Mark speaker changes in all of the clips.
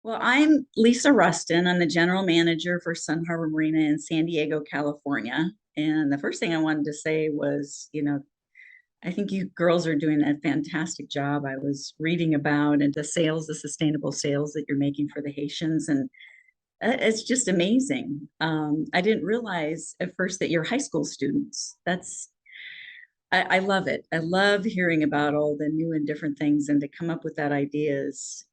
Speaker 1: Well, I'm Lisa Rustin. I'm the general manager for Sun Harbor Marina in San Diego, California. And the first thing I wanted to say was, I think you girls are doing a fantastic job. I was reading about and the sustainable sales that you're making for the Haitians, and it's just amazing. I didn't realize at first that you're high school students. I love it. I love hearing about all the new and different things, and to come up with that idea is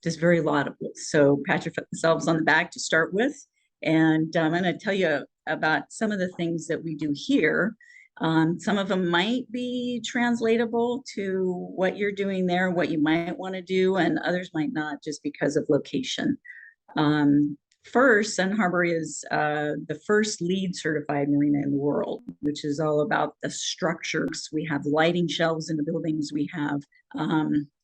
Speaker 1: just very laudable. So pat yourselves on the back to start with. And I'm going to tell you about some of the things that we do here. Some of them might be translatable to what you're doing there, what you might want to do, and others might not, just because of location. First, Sun Harbor is the first LEED certified marina in the world, which is all about the structures. We have lighting shelves in the buildings. We have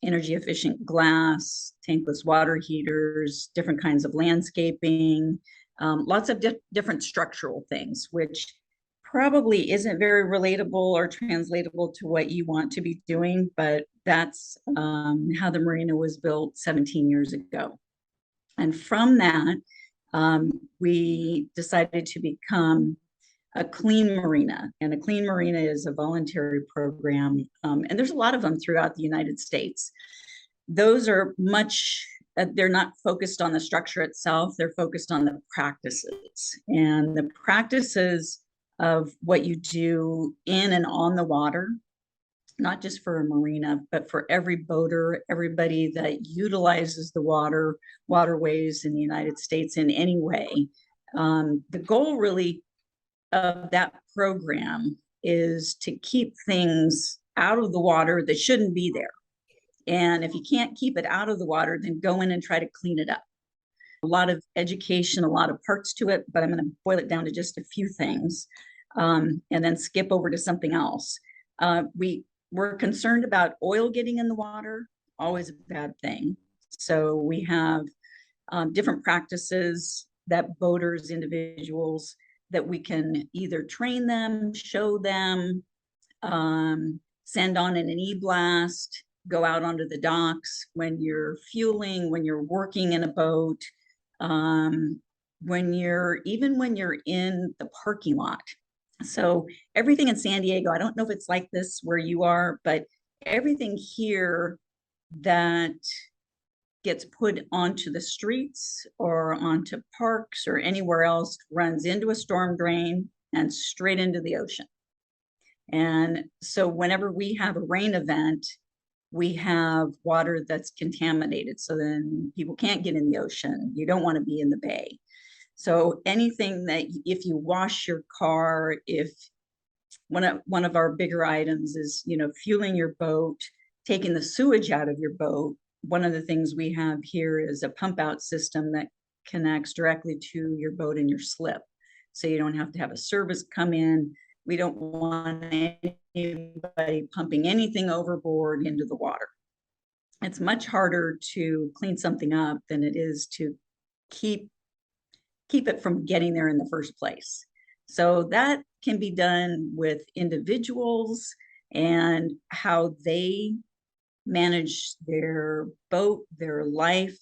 Speaker 1: energy efficient glass, tankless water heaters, different kinds of landscaping, lots of different structural things, which probably isn't very relatable or translatable to what you want to be doing, but that's how the marina was built 17 years ago. And from that, we decided to become a clean marina. And a clean marina is a voluntary program. And there's a lot of them throughout the United States. Those are they're not focused on the structure itself. They're focused on the practices. And the practices of what you do in and on the water, not just for a marina, but for every boater, everybody that utilizes the waterways in the United States in any way. The goal really of that program is to keep things out of the water that shouldn't be there. And if you can't keep it out of the water, then go in and try to clean it up. A lot of education, a lot of parts to it, but I'm going to boil it down to just a few things, and then skip over to something else. We're concerned about oil getting in the water, always a bad thing. So we have different practices that boaters, individuals, that we can either train them, show them, send on in an e-blast, go out onto the docks when you're fueling, when you're working in a boat, when you're in the parking lot. So everything in San Diego, I don't know if it's like this where you are, but everything here that gets put onto the streets or onto parks or anywhere else runs into a storm drain and straight into the ocean. And so whenever we have a rain event, we have water that's contaminated. So then people can't get in the ocean. You don't want to be in the bay. So anything that, if you wash your car, if one of our bigger items is, fueling your boat, taking the sewage out of your boat. One of the things we have here is a pump out system that connects directly to your boat and your slip. So you don't have to have a service come in. We don't want anybody pumping anything overboard into the water. It's much harder to clean something up than it is to keep it from getting there in the first place. So that can be done with individuals and how they manage their boat, their life,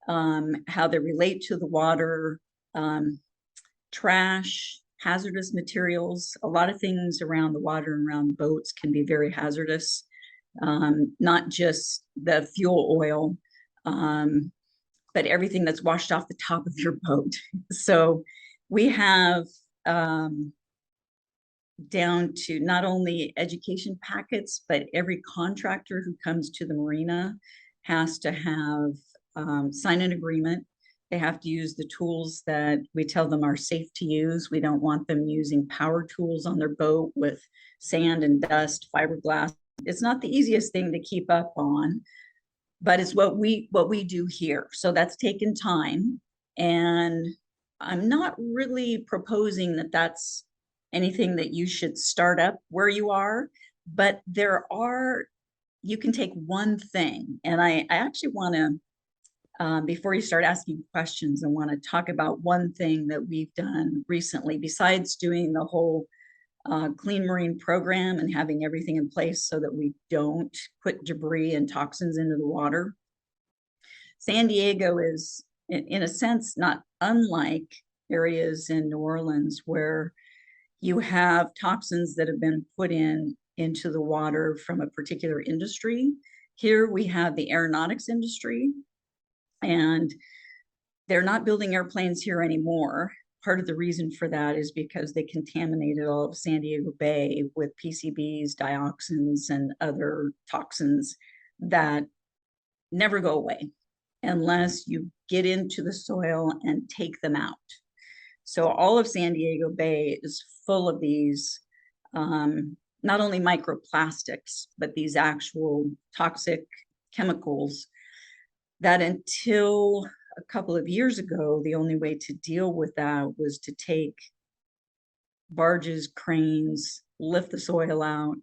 Speaker 1: how they relate to the water, trash, hazardous materials. A lot of things around the water and around boats can be very hazardous, not just the fuel oil, but everything that's washed off the top of your boat. So we have down to not only education packets, but every contractor who comes to the marina has to have sign an agreement. They have to use the tools that we tell them are safe to use. We don't want them using power tools on their boat with sand and dust, fiberglass. It's not the easiest thing to keep up on, but it's what we do here. So that's taken time. And I'm not really proposing that that's anything that you should start up where you are, But you can take one thing, and I actually want to, before you start asking questions, I want to talk about one thing that we've done recently, besides doing the whole clean marine program and having everything in place so that we don't put debris and toxins into the water. San Diego is, in a sense, not unlike areas in New Orleans where you have toxins that have been put into the water from a particular industry. Here we have the aeronautics industry, and they're not building airplanes here anymore. Part of the reason for that is because they contaminated all of San Diego Bay with PCBs, dioxins, and other toxins that never go away unless you get into the soil and take them out. So all of San Diego Bay is full of these, not only microplastics, but these actual toxic chemicals that until a couple of years ago, the only way to deal with that was to take barges, cranes, lift the soil out,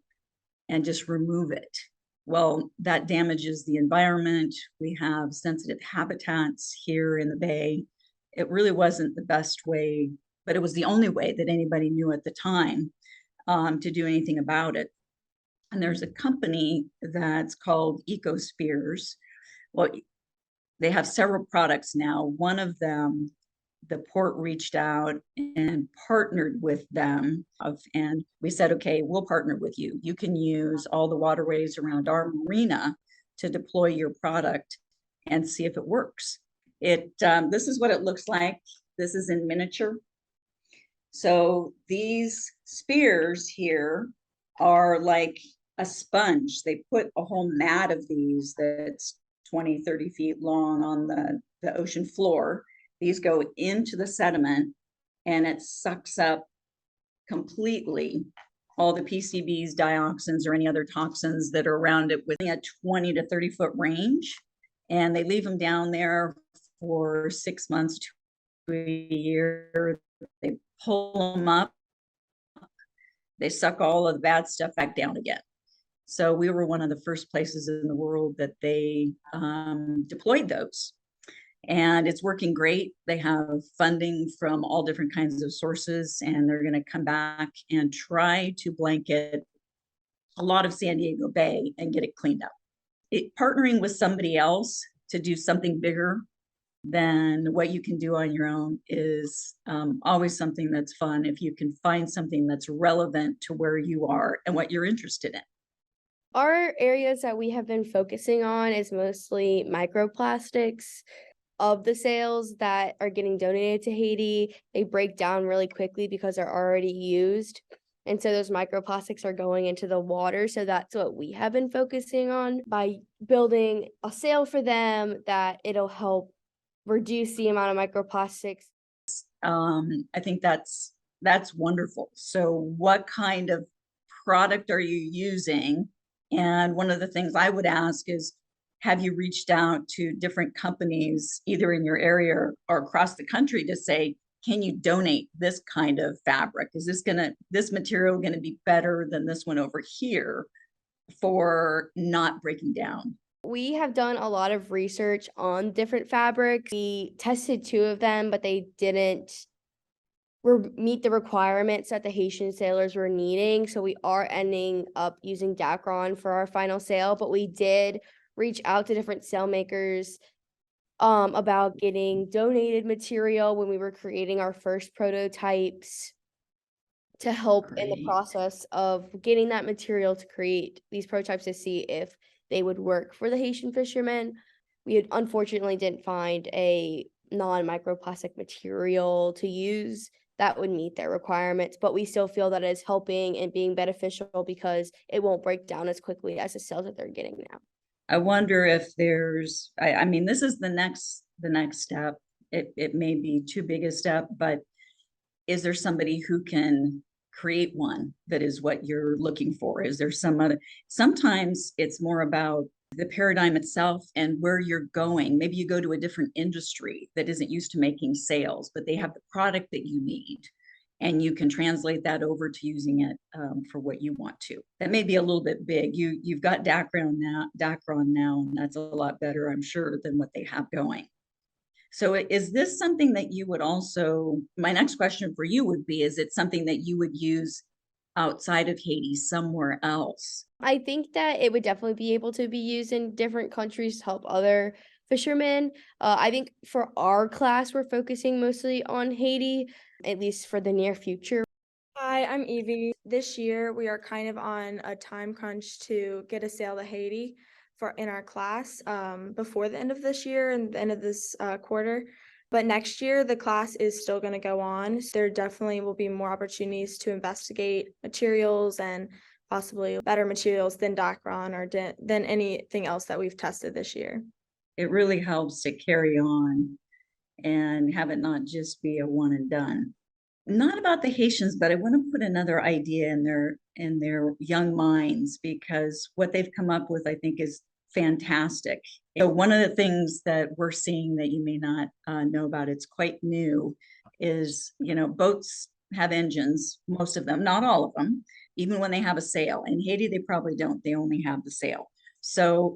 Speaker 1: and just remove it. Well, that damages the environment. We have sensitive habitats here in the Bay. It really wasn't the best way, but it was the only way that anybody knew at the time to do anything about it. And there's a company that's called EcoSpheres. Well, they have several products now. One of them, the port reached out and partnered with them. And we said, okay, we'll partner with you. You can use all the waterways around our marina to deploy your product and see if it works. This is what it looks like. This is in miniature. So these spears here are like a sponge. They put a whole mat of these that's 20, 30 feet long on the ocean floor. These go into the sediment and it sucks up completely all the PCBs, dioxins, or any other toxins that are around it within a 20 to 30 foot range. And they leave them down there for 6 months to a year. They pull them up. They suck all of the bad stuff back down again. So we were one of the first places in the world that they deployed those. And it's working great. They have funding from all different kinds of sources, and they're going to come back and try to blanket a lot of San Diego Bay and get it cleaned up. Partnering with somebody else to do something bigger than what you can do on your own is always something that's fun if you can find something that's relevant to where you are and what you're interested in.
Speaker 2: Our areas that we have been focusing on is mostly microplastics. Of the sales that are getting donated to Haiti, they break down really quickly because they're already used. And so those microplastics are going into the water. So that's what we have been focusing on by building a sale for them, that it'll help reduce the amount of microplastics.
Speaker 1: I think that's wonderful. So what kind of product are you using? And one of the things I would ask is, have you reached out to different companies, either in your area or across the country, to say, can you donate this kind of fabric? Is this material going to be better than this one over here for not breaking down?
Speaker 2: We have done a lot of research on different fabrics. We tested 2 of them, but they didn't meet the requirements that the Haitian sailors were needing. So we are ending up using Dacron for our final sale, but we did reach out to different sailmakers about getting donated material when we were creating our first prototypes to help in the process of getting that material to create these prototypes to see if they would work for the Haitian fishermen. We unfortunately didn't find a non-microplastic material to use that would meet their requirements, but we still feel that it's helping and being beneficial because it won't break down as quickly as the sales that they're getting now.
Speaker 1: I wonder if there's, I mean, this is the next step. It may be too big a step, but is there somebody who can create one that is what you're looking for? Is there some other, sometimes it's more about the paradigm itself and where you're going. Maybe you go to a different industry that isn't used to making sails, but they have the product that you need. and you can translate that over to using it for what you want to. That may be a little bit big. You've got Dacron now, and that's a lot better, I'm sure, than what they have going. So is this something that you would also, my next question for you would be, is it something that you would use outside of Haiti somewhere else?
Speaker 2: I think that it would definitely be able to be used in different countries to help other fishermen. I think for our class, we're focusing mostly on Haiti, at least for the near future.
Speaker 3: Hi, I'm Evie. This year, we are kind of on a time crunch to get a sail to Haiti for in our class before the end of this year and the end of this quarter. But next year, the class is still going to go on. So there definitely will be more opportunities to investigate materials and possibly better materials than Dacron or than anything else that we've tested this year.
Speaker 1: It really helps to carry on and have it not just be a one and done. Not about the Haitians, but I want to put another idea in their young minds, because what they've come up with, I think, is fantastic. So one of the things that we're seeing that you may not know about, it's quite new, is, boats have engines, most of them, not all of them, even when they have a sail. In Haiti, they probably don't. They only have the sail. So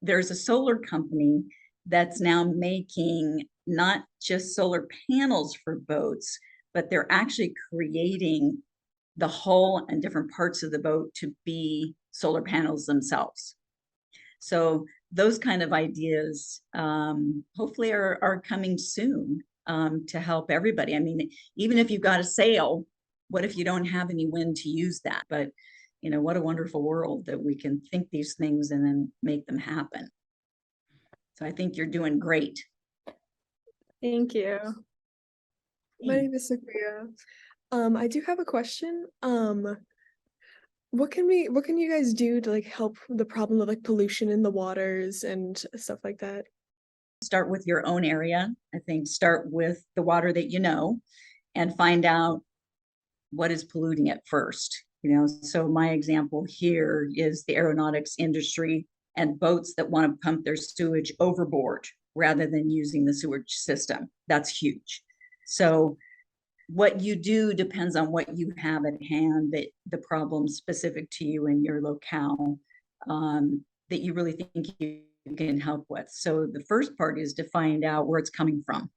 Speaker 1: there's a solar company that's now making not just solar panels for boats, but they're actually creating the hull and different parts of the boat to be solar panels themselves. So those kind of ideas hopefully are coming soon to help everybody. I mean, even if you've got a sail, what if you don't have any wind to use that? But what a wonderful world that we can think these things and then make them happen. So I think you're doing great.
Speaker 3: Thank you.
Speaker 4: My name is Sophia. I do have a question. What can you guys do to help the problem of pollution in the waters and stuff like that?
Speaker 1: Start with your own area. I think start with the water that you know and find out what is polluting it first. So my example here is the aeronautics industry and boats that want to pump their sewage overboard rather than using the sewage system. That's huge. So what you do depends on what you have at hand, that the problem specific to you and your locale that you really think you can help with. So the first part is to find out where it's coming from.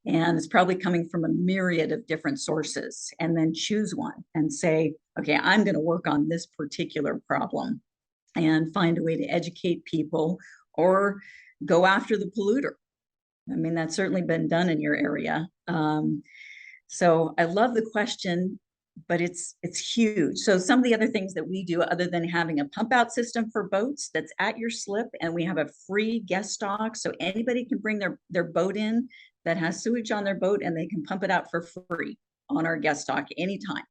Speaker 1: And it's probably coming from a myriad of different sources, and then choose one and say, okay, I'm going to work on this particular problem and find a way to educate people or go after the polluter. I mean, that's certainly been done in your area. So I love the question, but it's huge. So some of the other things that we do, other than having a pump out system for boats that's at your slip, and we have a free guest dock, so anybody can bring their boat in that has sewage on their boat, and they can pump it out for free on our guest dock anytime.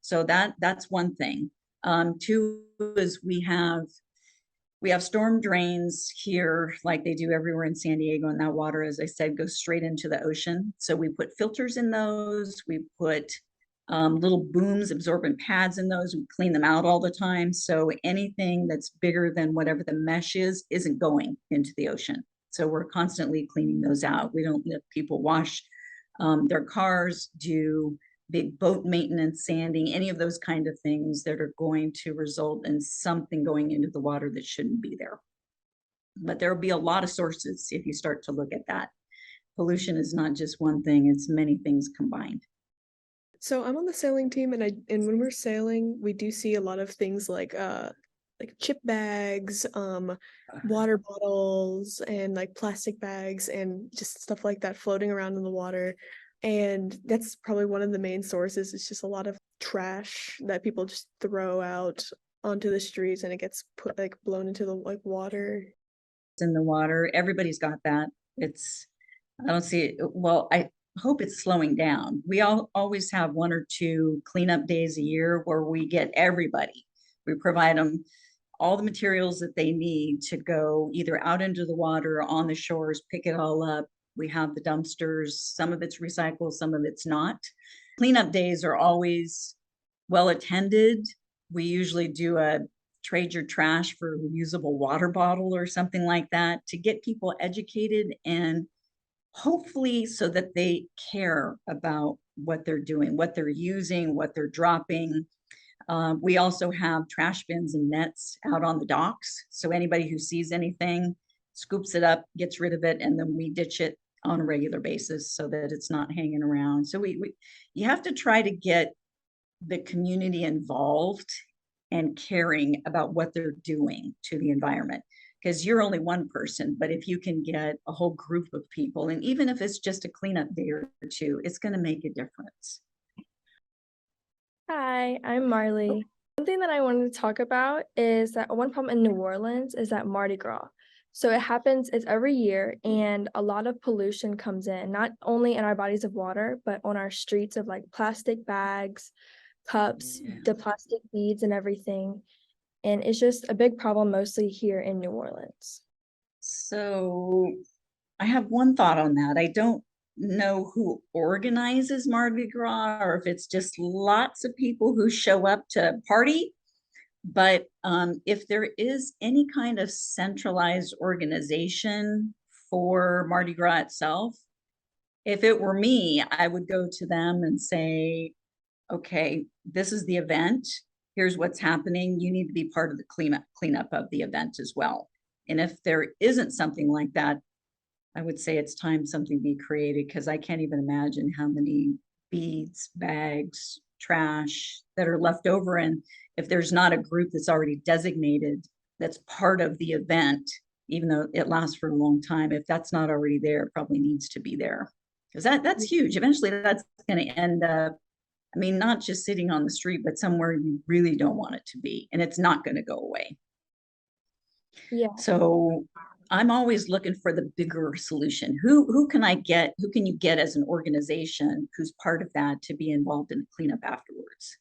Speaker 1: So that's one thing. Two is we have storm drains here like they do everywhere in San Diego, and that water, as I said, goes straight into the ocean. So we put filters in those. We put little booms, absorbent pads in those. We clean them out all the time. So anything that's bigger than whatever the mesh is isn't going into the ocean. So we're constantly cleaning those out. We don't let people wash their cars, do big boat maintenance, sanding, any of those kind of things that are going to result in something going into the water that shouldn't be there. But there will be a lot of sources if you start to look at that. Pollution is not just one thing, it's many things combined.
Speaker 4: So I'm on the sailing team, and when we're sailing, we do see a lot of things like chip bags, water bottles, and plastic bags and just stuff like that floating around in the water. And that's probably one of the main sources. It's just a lot of trash that people just throw out onto the streets, and it gets put blown into the water.
Speaker 1: In the water, everybody's got that. I don't see it. Well, I hope it's slowing down. We always have one or two cleanup days a year where we get everybody. We provide them all the materials that they need to go either out into the water or on the shores, pick it all up. We have the dumpsters. Some of it's recycled, some of it's not. Cleanup days are always well attended. We usually do a trade your trash for a reusable water bottle or something like that to get people educated, and hopefully so that they care about what they're doing, what they're using, what they're dropping. We also have trash bins and nets out on the docks. So anybody who sees anything scoops it up, gets rid of it, and then we ditch it on a regular basis so that it's not hanging around. So you have to try to get the community involved and caring about what they're doing to the environment, because you're only one person, but if you can get a whole group of people, and even if it's just a cleanup day or two, it's going to make a difference.
Speaker 5: Hi, I'm Marley. One thing that I wanted to talk about is that one problem in New Orleans is that Mardi Gras. So it's every year, and a lot of pollution comes in, not only in our bodies of water, but on our streets of like plastic bags, cups,
Speaker 1: Yeah.
Speaker 5: the plastic beads and everything. And it's just a big problem mostly here in New Orleans.
Speaker 1: So I have one thought on that. I don't know who organizes Mardi Gras or if it's just lots of people who show up to party. But if there is any kind of centralized organization for Mardi Gras itself, if it were me, I would go to them and say, okay, this is the event. Here's what's happening. You need to be part of the cleanup of the event as well. And if there isn't something like that, I would say it's time something be created, because I can't even imagine how many beads, bags, trash that are left over. And if there's not a group that's already designated that's part of the event, even though it lasts for a long time, if that's not already there, it probably needs to be there, because that's huge. Eventually that's going to end up, I mean, not just sitting on the street, but somewhere you really don't want it to be, and it's not going to go away.
Speaker 5: Yeah.
Speaker 1: So I'm always looking for the bigger solution. Who can you get as an organization who's part of that to be involved in the cleanup afterwards?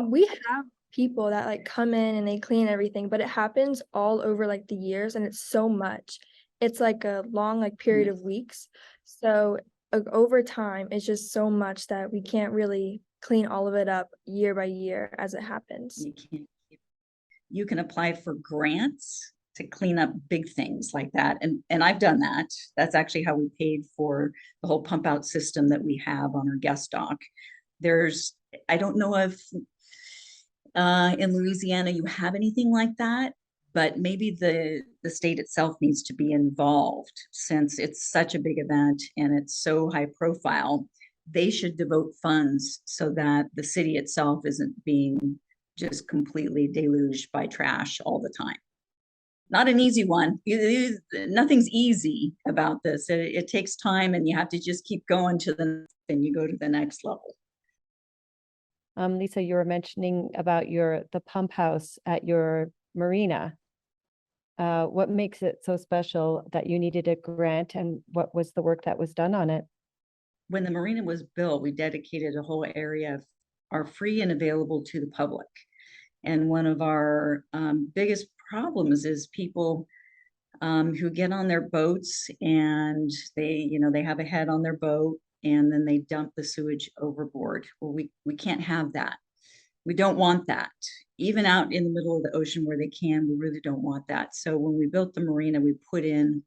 Speaker 5: We have people that like come in and they clean everything, but it happens all over like the years, and it's so much. It's like a long like period of weeks. So over time, it's just so much that we can't really clean all of it up year by year as it happens.
Speaker 1: You can apply for grants to clean up big things like that. And I've done that. That's actually how we paid for the whole pump out system that we have on our guest dock. I don't know if in Louisiana you have anything like that, but maybe the state itself needs to be involved, since it's such a big event and it's so high profile. They should devote funds so that the city itself isn't being just completely deluged by trash all the time. Not an easy one. Nothing's easy about this. It takes time, and you have to just keep going and you go to the next level.
Speaker 6: Lisa, you were mentioning about the pump house at your marina. What makes it so special that you needed a grant, and what was the work that was done on it?
Speaker 1: When the marina was built, we dedicated a whole area are free and available to the public. And one of our biggest problems is people who get on their boats and they have a head on their boat and then they dump the sewage overboard. Well, we can't have that. We don't want that. Even out in the middle of the ocean where they can, we really don't want that. So when we built the marina, we put in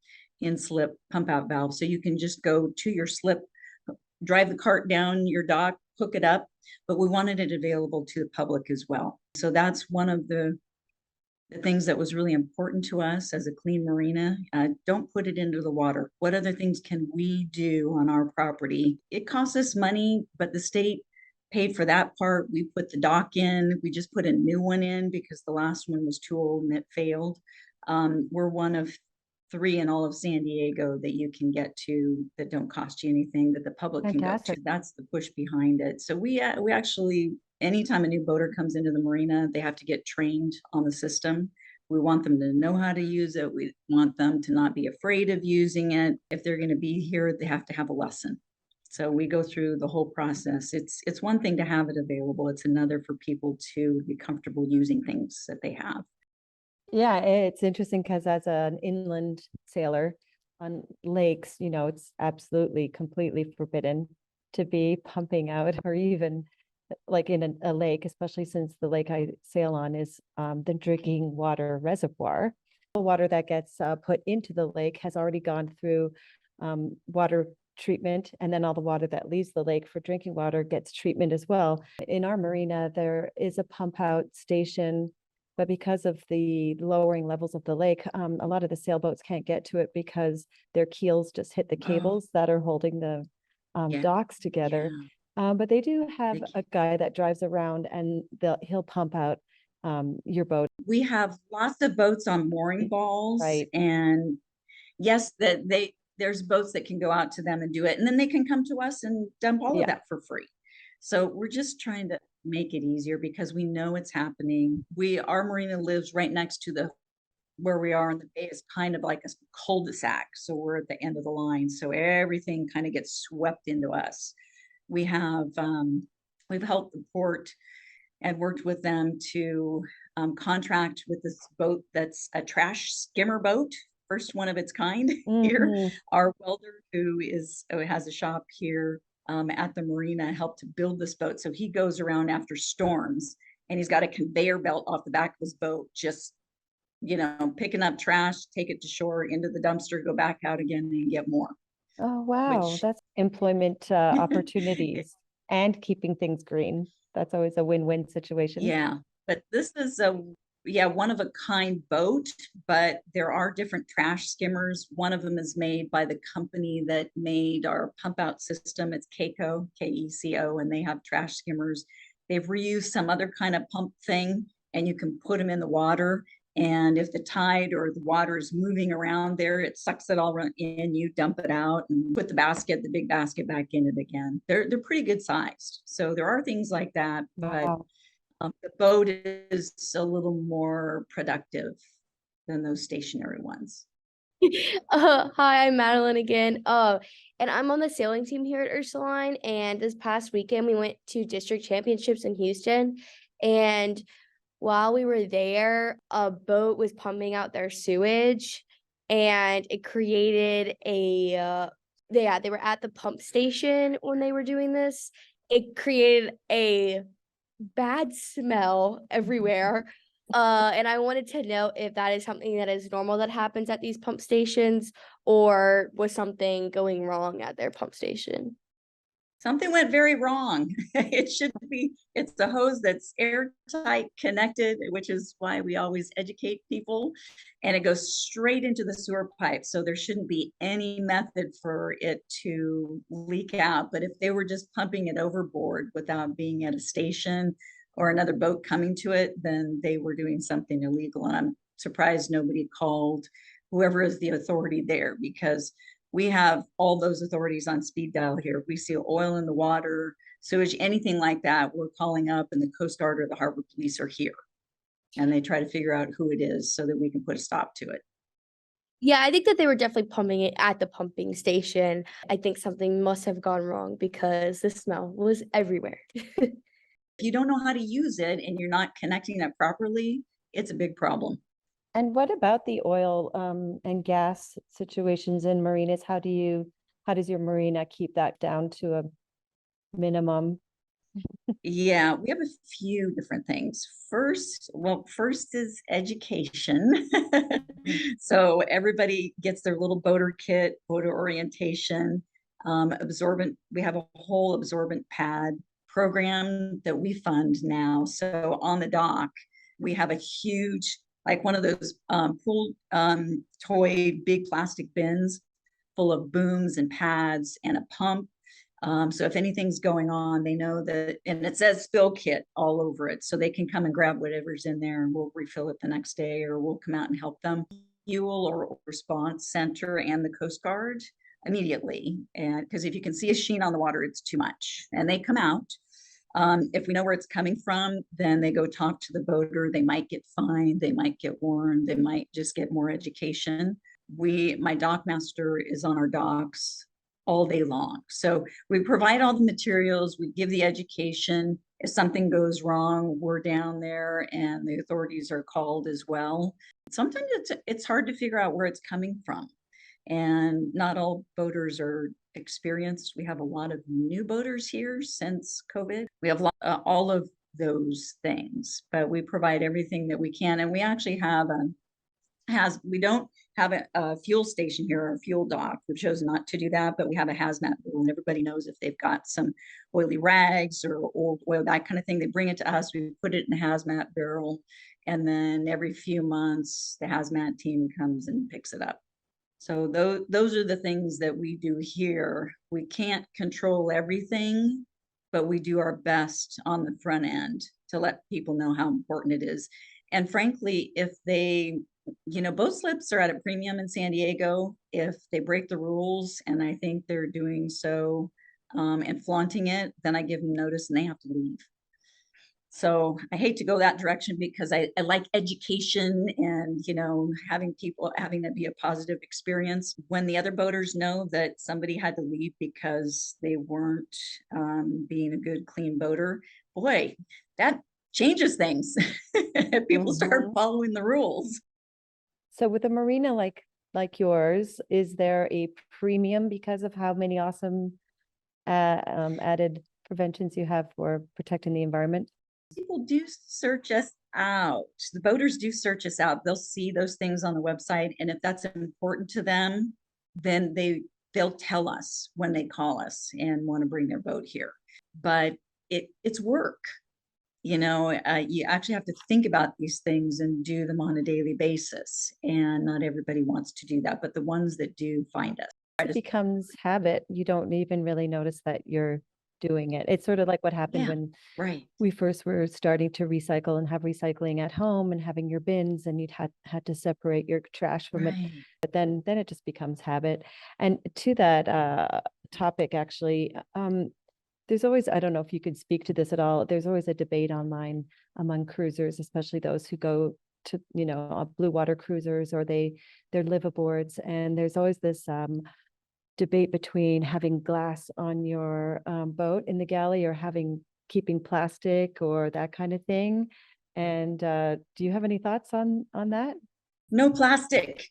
Speaker 1: slip pump out valves. So you can just go to your slip, drive the cart down your dock, hook it up, but we wanted it available to the public as well. So that's one of the things that was really important to us as a clean marina. Don't put it into the water. What other things can we do on our property? It costs us money, but the state paid for that part. We put the dock in. We just put a new one in because the last one was too old and it failed. We're one of 3 in all of San Diego that you can get to that don't cost you anything, that the public
Speaker 6: Fantastic.
Speaker 1: can go to. That's the push behind it. So we actually, anytime a new boater comes into the marina, they have to get trained on the system. We want them to know how to use it. We want them to not be afraid of using it. If they're going to be here, they have to have a lesson. So we go through the whole process. It's one thing to have it available. It's another for people to be comfortable using things that they have.
Speaker 6: Yeah, it's interesting because as an inland sailor on lakes, it's absolutely completely forbidden to be pumping out, or even like in a lake, especially since the lake I sail on is the drinking water reservoir. The water that gets put into the lake has already gone through water treatment, and then all the water that leaves the lake for drinking water gets treatment as well. In our marina, there is a pump out station, but because of the lowering levels of the lake, a lot of the sailboats can't get to it because their keels just hit the
Speaker 1: Oh.
Speaker 6: cables that are holding the
Speaker 1: Yeah.
Speaker 6: docks together.
Speaker 1: Yeah.
Speaker 6: But they do have
Speaker 1: They
Speaker 6: a guy that drives around, and he'll pump out your boat.
Speaker 1: We have lots of boats on mooring balls,
Speaker 6: Right.
Speaker 1: and yes, there's boats that can go out to them and do it, and then they can come to us and dump all
Speaker 6: Yeah.
Speaker 1: of that for free. So we're just trying to make it easier because we know it's happening. Our marina lives right next to where we are in the bay is kind of like a cul-de-sac. So we're at the end of the line. So everything kind of gets swept into us. We have we've helped the port and worked with them to contract with this boat that's a trash skimmer boat, first one of its kind here.
Speaker 6: Mhm.
Speaker 1: Our welder, who has a shop here at the marina, helped to build this boat. So he goes around after storms, and he's got a conveyor belt off the back of his boat, just picking up trash, take it to shore, into the dumpster, go back out again and get more.
Speaker 6: Oh, wow.
Speaker 1: Which
Speaker 6: That's employment opportunities and keeping things green. That's always a win-win situation.
Speaker 1: Yeah, but this is one of a kind boat, but there are different trash skimmers. One of them is made by the company that made our pump out system. It's Keco, Keco, and they have trash skimmers. They've reused some other kind of pump thing, and you can put them in the water. And if the tide or the water is moving around there, it sucks it all in, you dump it out and put the big basket back in it again. They're pretty good sized. So there are things like that, but
Speaker 6: Wow.
Speaker 1: the boat is a little more productive than those stationary ones.
Speaker 2: Hi, I'm Madeline again. And I'm on the sailing team here at Ursuline. And this past weekend, we went to district championships in Houston. And while we were there, a boat was pumping out their sewage, and it created they were at the pump station when they were doing this. It created a bad smell everywhere. And I wanted to know if that is something that is normal that happens at these pump stations, or was something going wrong at their pump station?
Speaker 1: Something went very wrong. It's the hose that's airtight connected, which is why we always educate people, and it goes straight into the sewer pipe. So there shouldn't be any method for it to leak out. But if they were just pumping it overboard without being at a station or another boat coming to it, then they were doing something illegal. And I'm surprised nobody called whoever is the authority there, because we have all those authorities on speed dial here. We see oil in the water, sewage, anything like that, we're calling up, and the Coast Guard or the Harbor Police are here. And they try to figure out who it is so that we can put a stop to it.
Speaker 2: Yeah, I think that they were definitely pumping it at the pumping station. I think something must have gone wrong because the smell was everywhere.
Speaker 1: If you don't know how to use it and you're not connecting that properly, it's a big problem.
Speaker 6: And what about the oil and gas situations in marinas? How does your marina keep that down to a minimum?
Speaker 1: Yeah, we have a few different things. First is education. So everybody gets their little boater kit, boater orientation, absorbent. We have a whole absorbent pad program that we fund now. So on the dock, we have a huge, like one of those pool toy big plastic bins full of booms and pads and a pump. So if anything's going on, they know that, and it says spill kit all over it. So they can come and grab whatever's in there, and we'll refill it the next day, or we'll come out and help them. Fuel or response center and the Coast Guard immediately. And because if you can see a sheen on the water, it's too much. And they come out. If we know where it's coming from, then they go talk to the boater. They might get fined, they might get warned, they might just get more education. My dock master is on our docks all day long. So we provide all the materials, we give the education. If something goes wrong, we're down there and the authorities are called as well. Sometimes it's hard to figure out where it's coming from. And not all boaters are experienced. We have a lot of new boaters here since COVID. We have all of those things, but we provide everything that we can. And we actually have we don't have a fuel station here, or a fuel dock. We've chosen not to do that, but we have a hazmat rule, and everybody knows if they've got some oily rags or old oil, that kind of thing, they bring it to us. We put it in a hazmat barrel, and then every few months, the hazmat team comes and picks it up. So those are the things that we do here. We can't control everything, but we do our best on the front end to let people know how important it is. And frankly, if they, boat slips are at a premium in San Diego. If they break the rules, and I think they're doing so and flaunting it, then I give them notice and they have to leave. So I hate to go that direction, because I like education and, having people having to be a positive experience. When the other boaters know that somebody had to leave because they weren't being a good, clean boater, boy, that changes things. People start following the rules.
Speaker 6: So with a marina like yours, is there a premium because of how many awesome added preventions you have for protecting the environment?
Speaker 1: People do search us out. The boaters do search us out. They'll see those things on the website, and if that's important to them, then they'll tell us when they call us and want to bring their boat here. But it's work. You actually have to think about these things and do them on a daily basis, and not everybody wants to do that, but the ones that do find us.
Speaker 6: It becomes habit. You don't even really notice that you're doing it. It's sort of like what happened when we first were starting to recycle and have recycling at home and having your bins, and you'd had to separate your trash from it. But then it just becomes habit. And to that topic, actually, there's always, I don't know if you could speak to this at all, there's always a debate online among cruisers, especially those who go to, blue water cruisers, or they're liveaboards. And there's always this debate between having glass on your boat in the galley, or keeping plastic or that kind of thing. And do you have any thoughts on that?
Speaker 1: No plastic.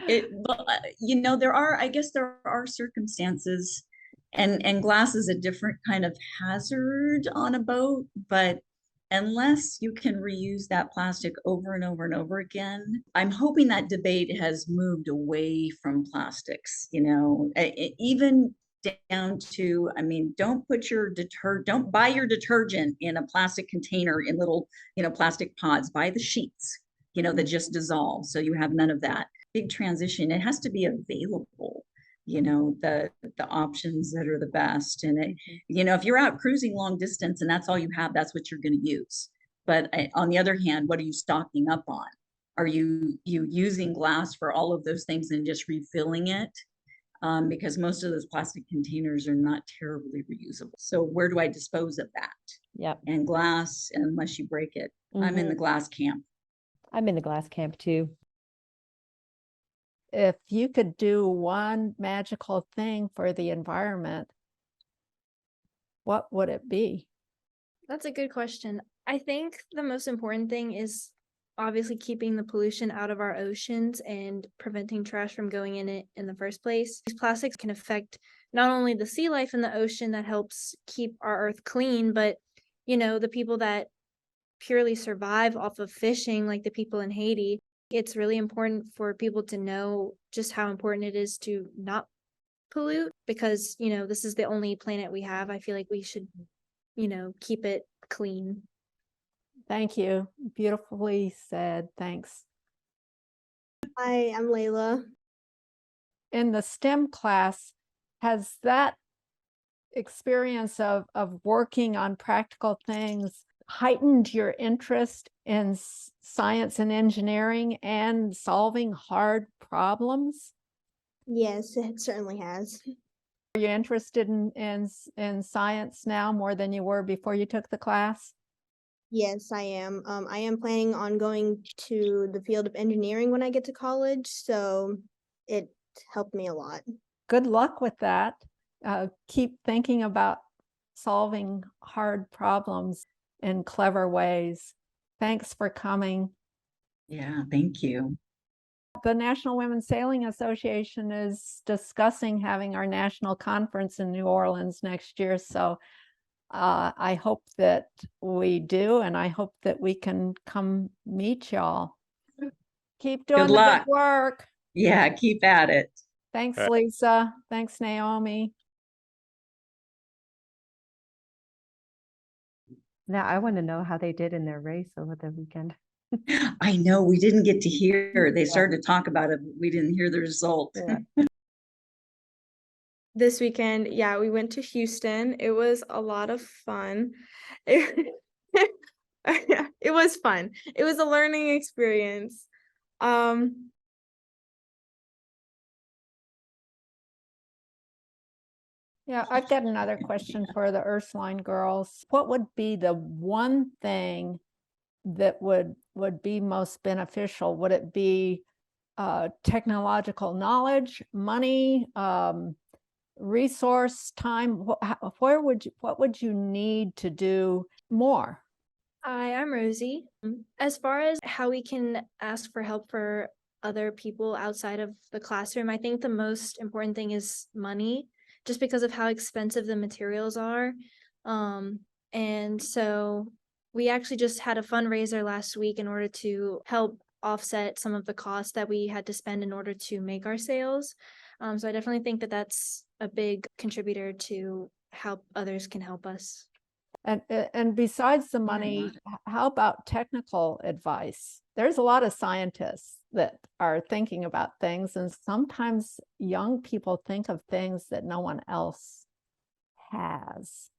Speaker 1: There are circumstances, and glass is a different kind of hazard on a boat, but unless you can reuse that plastic over and over and over again, I'm hoping that debate has moved away from plastics, even down to, don't buy your detergent in a plastic container in little, plastic pods. Buy the sheets, that just dissolve. So you have none of that. Big transition. It has to be available, the options that are the best. And if you're out cruising long distance and that's all you have, that's what you're going to use. But on the other hand, what are you stocking up on? Are you using glass for all of those things and just refilling it? Because most of those plastic containers are not terribly reusable. So where do I dispose of that?
Speaker 6: Yep.
Speaker 1: And glass, unless you break it. I'm in the glass camp.
Speaker 6: I'm in the glass camp too.
Speaker 7: If you could do one magical thing for the environment, what would it be?
Speaker 3: That's a good question. I think the most important thing is obviously keeping the pollution out of our oceans and preventing trash from going in it in the first place. These plastics can affect not only the sea life in the ocean that helps keep our earth clean, but the people that purely survive off of fishing, like the people in Haiti. It's really important for people to know just how important it is to not pollute, because this is the only planet we have. I feel like we should keep it clean.
Speaker 7: Thank you. Beautifully said. Thanks.
Speaker 8: Hi, I'm Layla.
Speaker 7: In the STEM class, has that experience of working on practical things heightened your interest in science and engineering and solving hard problems?
Speaker 8: Yes, it certainly has.
Speaker 7: Are you interested in science now more than you were before you took the class?
Speaker 8: Yes, I am. I am planning on going to the field of engineering when I get to college, so it helped me a lot.
Speaker 7: Good luck with that. Keep thinking about solving hard problems in clever ways. Thanks for coming.
Speaker 1: Yeah, thank you.
Speaker 7: The National Women's Sailing Association is discussing having our national conference in New Orleans next year. So I hope that we do, and I hope that we can come meet y'all. Keep doing the
Speaker 1: luck.
Speaker 7: good work.
Speaker 1: Yeah, keep at it.
Speaker 7: Thanks, Lisa. Thanks, Naomi.
Speaker 6: Now I want to know how they did in their race over the weekend.
Speaker 1: I know we didn't get to hear. They
Speaker 6: Yeah.
Speaker 1: started to talk about it, but we didn't hear the result.
Speaker 6: Yeah.
Speaker 3: This weekend, yeah, we went to Houston. It was a lot of fun. It, it was fun. It was a learning experience.
Speaker 7: Yeah, I've got another question for the Ursuline girls. What would be the one thing that would be most beneficial? Would it be technological knowledge, money, resource, time? What would you need to do more?
Speaker 9: Hi, I'm Rosie. As far as how we can ask for help for other people outside of the classroom, I think the most important thing is money, just because of how expensive the materials are. And so we actually just had a fundraiser last week in order to help offset some of the costs that we had to spend in order to make our sales. So I definitely think that that's a big contributor to how others can help us.
Speaker 7: And besides the money, how about technical advice? There's a lot of scientists that are thinking about things, and sometimes young people think of things that no one else has.